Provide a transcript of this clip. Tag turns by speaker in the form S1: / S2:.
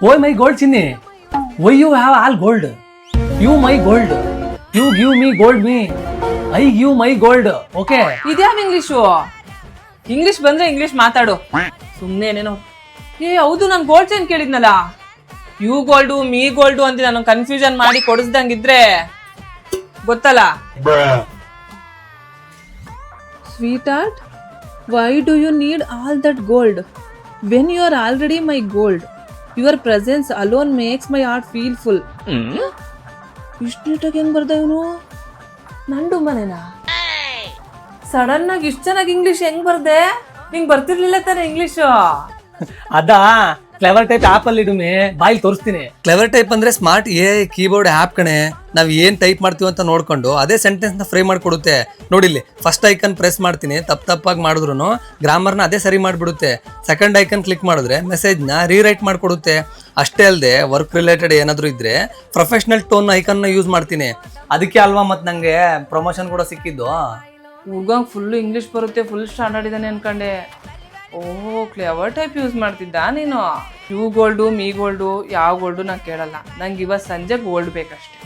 S1: ಓಯ್ my gold ಚಿನ್ನಿ, why you have all gold? You my gold, you give me gold me, I give my gold. Okay,
S2: ಇದ್ಯಾವ English? English ಬಂದ್ರೆ English ಮಾತಾಡು, ಸುಮ್ನೆ ಏನೇನೋ. ಹೌದು, ನಾನು ಗೋಲ್ಡ್ ಚೈನ್ ಕೇಳಿದ್ನಲ್ಲ, ಯು ಗೋಲ್ಡು ಮೀ ಗೋಲ್ಡು ಅಂತ ನಾನು ಕನ್ಫ್ಯೂಷನ್ ಮಾಡಿ ಕೊಡಿಸ್ದಂಗಿದ್ರೆ ಗೊತ್ತಲ್ಲ. Sweetheart, why do you need all that gold when you are already my gold? Your presence alone makes my heart feel full. ಇಷ್ಟು ನೀಟಾಗಿ ಹೆಂಗ್ ಬರ್ದ ಇವನು? ನಂಡು ಮನೆನಾ? ಸಡನ್ ಆಗಿ ಇಷ್ಟು ಚೆನ್ನಾಗಿ ಇಂಗ್ಲಿಷ್ ಹೆಂಗ್ ಬರ್ದೆ? ನಿಂಗೆ ಬರ್ತಿರ್ಲಿಲ್ಲ ತಾನೆ ಇಂಗ್ಲಿಷು?
S1: ಅದಾ ಕ್ಲೆವರ್ ಟೈಪ್ ಆಪ್ ಅಲ್ಲಿ ಇಡುಮೆ, ಬಾಯಿಲ್ ತೋರಿಸ್ತೀನಿ. ಕ್ಲೆವರ್ ಟೈಪ್ ಅಂದ್ರೆ ಸ್ಮಾರ್ಟ್ ಎ ಕೀಬೋರ್ಡ್ ಆಪ್ ಕಣೆ. ನಾವ್ ಏನ್ ಟೈಪ್ ಮಾಡ್ತೀವಿ ಅಂತ ನೋಡ್ಕೊಂಡು ಅದೇ ಸೆಂಟೆನ್ಸ್ ನ ಫ್ರೇಮ್ ಮಾಡ್ಕೊಡುತ್ತೆ. ನೋಡಿಲ್ಲಿ, ಫಸ್ಟ್ ಐಕನ್ ಪ್ರೆಸ್ ಮಾಡ್ತೀನಿ, ತಪ್ಪಾಗಿ ಮಾಡಿದ್ರು ಗ್ರಾಮರ್ನ ಅದೇ ಸರಿ ಮಾಡ್ಬಿಡುತ್ತೆ. ಸೆಕೆಂಡ್ ಐಕನ್ ಕ್ಲಿಕ್ ಮಾಡಿದ್ರೆ ಮೆಸೇಜ್ ನ ರೀರೈಟ್ ಮಾಡ್ಕೊಡುತ್ತೆ. ಅಷ್ಟೇ ಅಲ್ಲದೆ ವರ್ಕ್ ರಿಲೇಟೆಡ್ ಏನಾದ್ರು ಇದ್ರೆ ಪ್ರೊಫೆಷನಲ್ ಟೋನ್ ಐಕನ್ ನ ಯೂಸ್ ಮಾಡ್ತೀನಿ. ಅದಕ್ಕೆ ಅಲ್ವಾ ಮತ್ ನಂಗೆ ಪ್ರಮೋಷನ್ ಕೂಡ ಸಿಕ್ಕಿದ್ದು.
S2: ಹುಡ್ಗಂಗ್ ಫುಲ್ ಇಂಗ್ಲಿಷ್ ಬರುತ್ತೆ, ಫುಲ್ ಸ್ಟ್ಯಾಂಡರ್ಡ್ ಇದ್ದಾನೆ ಅನ್ಕಂಡೆ. ಓಹ್, ಕ್ಲೆವರ್ ಟೈಪ್ ಯೂಸ್ ಮಾಡ್ತಿದ್ದ ನೀನು. ಯು ಗೋಲ್ಡು ಮೀ ಗೋಲ್ಡು ಯಾವ ಗೋಲ್ಡು ನಾನು ಕೇಳಲ್ಲ, ನಂಗೆ ಇವತ್ತು ಸಂಜೆ ಗೋಲ್ಡ್ ಬೇಕಷ್ಟೆ.